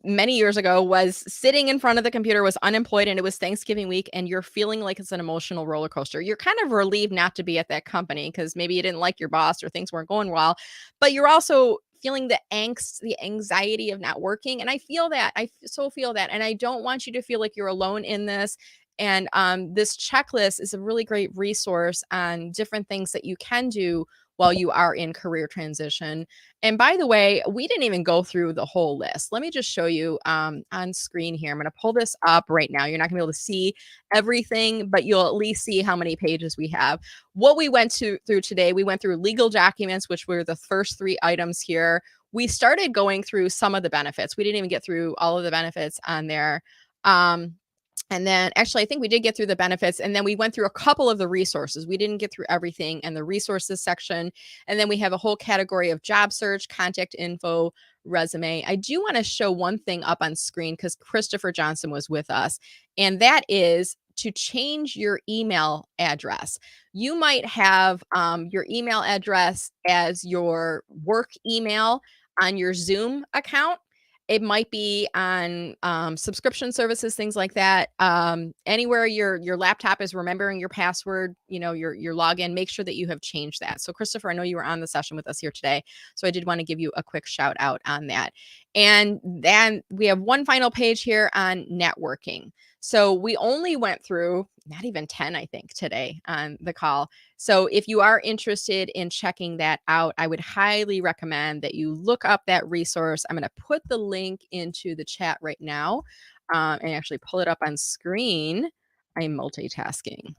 many years ago was sitting in front of the computer, was unemployed, and it was Thanksgiving week, and you're feeling like it's an emotional roller coaster. You're kind of relieved not to be at that company because maybe you didn't like your boss or things weren't going well, but you're also feeling the angst, the anxiety of not working. And I feel that. So feel that. And I don't want you to feel like you're alone in this. And this checklist is a really great resource on different things that you can do while you are in career transition. And by the way, we didn't even go through the whole list. Let me just show you on screen here. I'm going to pull this up right now. You're not going to be able to see everything, but you'll at least see how many pages we have. What we went through today, we went through legal documents, which were the first 3 items here. We started going through some of the benefits. We didn't even get through all of the benefits on there. And then actually, I think we did get through the benefits, and then we went through a couple of the resources. We didn't get through everything in the resources section. And then we have a whole category of job search, contact info, resume. I do want to show one thing up on screen because Christopher Johnson was with us, and that is to change your email address. You might have your email address as your work email on your Zoom account. It might be on subscription services, things like that. Anywhere your laptop is remembering your password, your login, make sure that you have changed that. So Christopher, I know you were on the session with us here today, so I did want to give you a quick shout out on that. And then we have one final page here on networking. So we only went through not even 10, I think, today on the call. So if you are interested in checking that out, I would highly recommend that you look up that resource. I'm going to put the link into the chat right now and actually pull it up on screen. I'm multitasking.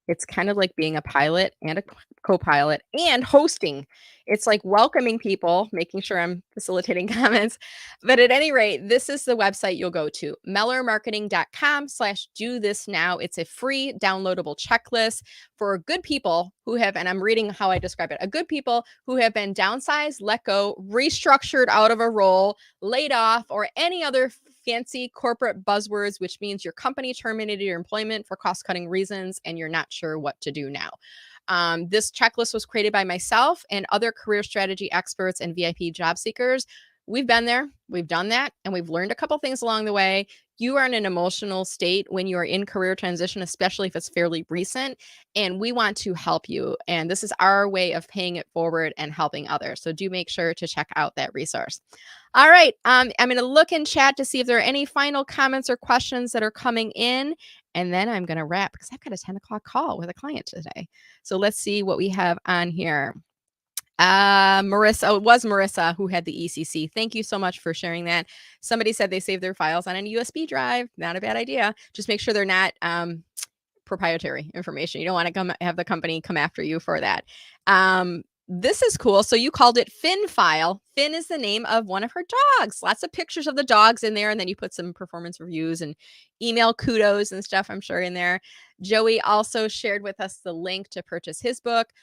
It's kind of like being a pilot and a co-pilot and hosting. It's like welcoming people, making sure I'm facilitating comments. But at any rate, this is the website you'll go to, mellermarketing.com/do this now. It's a free downloadable checklist for good people who have, and I'm reading how I describe it, a good people who have been downsized, let go, restructured out of a role, laid off, or any other fancy corporate buzzwords, which means your company terminated your employment for cost-cutting reasons and you're not sure what to do now. This checklist was created by myself and other career strategy experts and VIP job seekers. We've been there, we've done that, and we've learned a couple things along the way. You are in an emotional state when you are in career transition, especially if it's fairly recent, and we want to help you. And this is our way of paying it forward and helping others. So do make sure to check out that resource. All right. I'm going to look in chat to see if there are any final comments or questions that are coming in. And then I'm going to wrap because I've got a 10 o'clock call with a client today. So let's see what we have on here. Marissa, it was Marissa who had the ECC. Thank you so much for sharing that. Somebody said they saved their files on a USB drive. Not a bad idea. Just make sure they're not proprietary information. You don't want to have the company come after you for that. This is cool. So you called it Finn File. Finn is the name of one of her dogs. Lots of pictures of the dogs in there. And then you put some performance reviews and email kudos and stuff, I'm sure, in there. Joey also shared with us the link to purchase his book,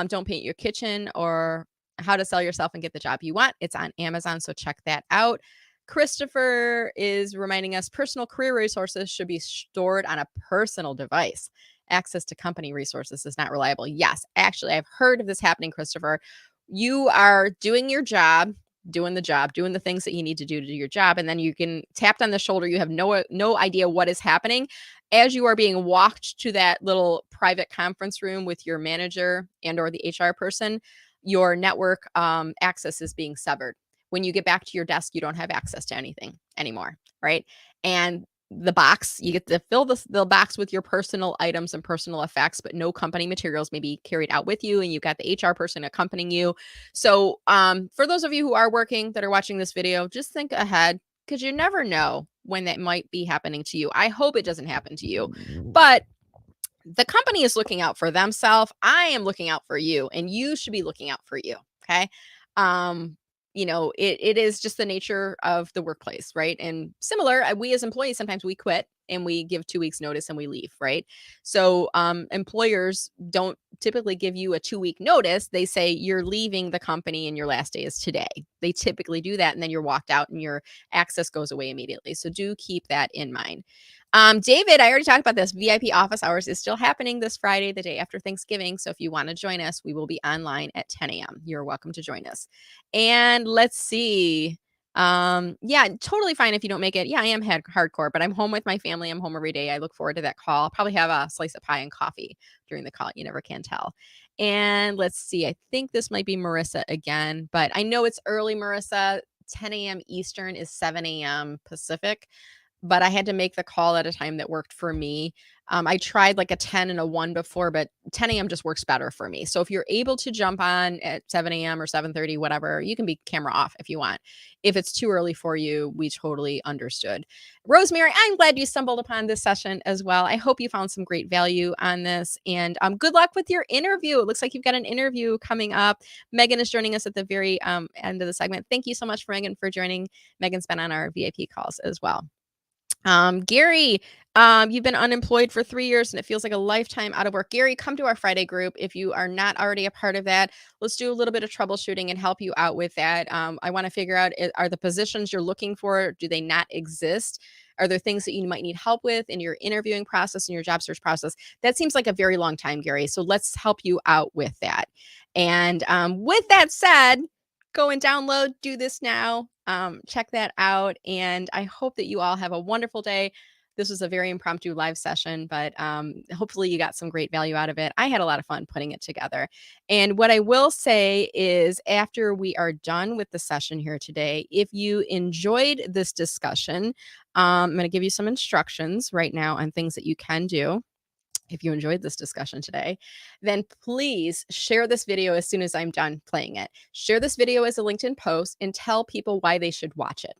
Don't Paint Your Kitchen, or How to Sell Yourself and Get the Job You Want. It's on Amazon, so check that out. Christopher is reminding us personal career resources should be stored on a personal device. Access to company resources is not reliable. Yes, actually, I've heard of this happening, Christopher. You are doing your job, doing the things that you need to do your job, and then you can tapped on the shoulder. You have no idea what is happening. as you are being walked to that little private conference room with your manager and or the HR person, your network access is being severed. When you get back to your desk, you don't have access to anything anymore, right? And the box, you get to fill the box with your personal items and personal effects, but no company materials may be carried out with you. And you've got the HR person accompanying you. So, for those of you who are working that are watching this video, just think ahead because you never know when that might be happening to you. I hope it doesn't happen to you, but the company is looking out for themselves. I am looking out for you, and you should be looking out for you. Okay. Um, it is just the nature of the workplace, right? And similar, we as employees sometimes we quit and we give 2 weeks notice and we leave, right? So employers don't typically give you a 2 week notice. They say you're leaving the company and your last day is today. They typically do that, and then you're walked out and your access goes away immediately. So do keep that in mind. David, I already talked about this. VIP office hours is still happening this Friday, the day after Thanksgiving. So if you want to join us, we will be online at 10 a.m. You're welcome to join us. And let's see. Yeah, totally fine if you don't make it. Yeah, I am hardcore, but I'm home with my family. I'm home every day. I look forward to that call. I'll probably have a slice of pie and coffee during the call. You never can tell. And let's see. I think this might be Marissa again, but I know it's early, Marissa. 10 a.m. Eastern is 7 a.m. Pacific, but I had to make the call at a time that worked for me. I tried like a 10 and a 1 before, but 10 a.m. just works better for me. So if you're able to jump on at 7 a.m. or 7:30, whatever, you can be camera off if you want. If it's too early for you, we totally understood. Rosemary, I'm glad you stumbled upon this session as well. I hope you found some great value on this, and good luck with your interview. It looks like you've got an interview coming up. Megan is joining us at the very end of the segment. Thank you so much, Megan, for joining. Megan's been on our VIP calls as well. Gary, you've been unemployed for 3 years and it feels like a lifetime out of work. Gary, come to our Friday group. If you are not already a part of that, let's do a little bit of troubleshooting and help you out with that. I want to figure out, are the positions you're looking for, do they not exist? Are there things that you might need help with in your interviewing process and your job search process? That seems like a very long time, Gary. So let's help you out with that. And with that said, go and download, do this now. Check that out. And I hope that you all have a wonderful day. This was a very impromptu live session, but hopefully you got some great value out of it. I had a lot of fun putting it together. And what I will say is, after we are done with the session here today, if you enjoyed this discussion, I'm going to give you some instructions right now on things that you can do. If you enjoyed this discussion today, then please share this video as soon as I'm done playing it. Share this video as a LinkedIn post and tell people why they should watch it.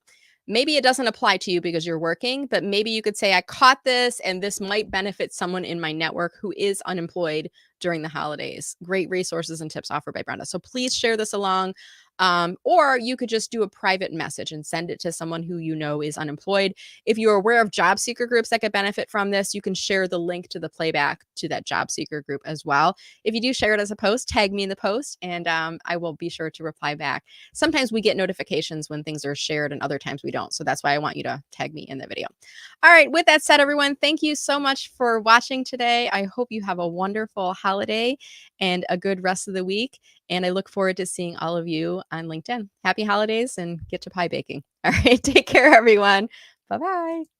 Maybe it doesn't apply to you because you're working, but maybe you could say, I caught this and this might benefit someone in my network who is unemployed during the holidays. Great resources and tips offered by Brenda. So please share this along. Or you could just do a private message and send it to someone who you know is unemployed. If you're aware of job seeker groups that could benefit from this, you can share the link to the playback to that job seeker group as well. If you do share it as a post, tag me in the post and I will be sure to reply back. Sometimes we get notifications when things are shared and other times we don't. So that's why I want you to tag me in the video. All right. With that said, everyone, thank you so much for watching today. I hope you have a wonderful holiday and a good rest of the week. And I look forward to seeing all of you on LinkedIn. Happy holidays and get to pie baking. All right. Take care, everyone. Bye-bye.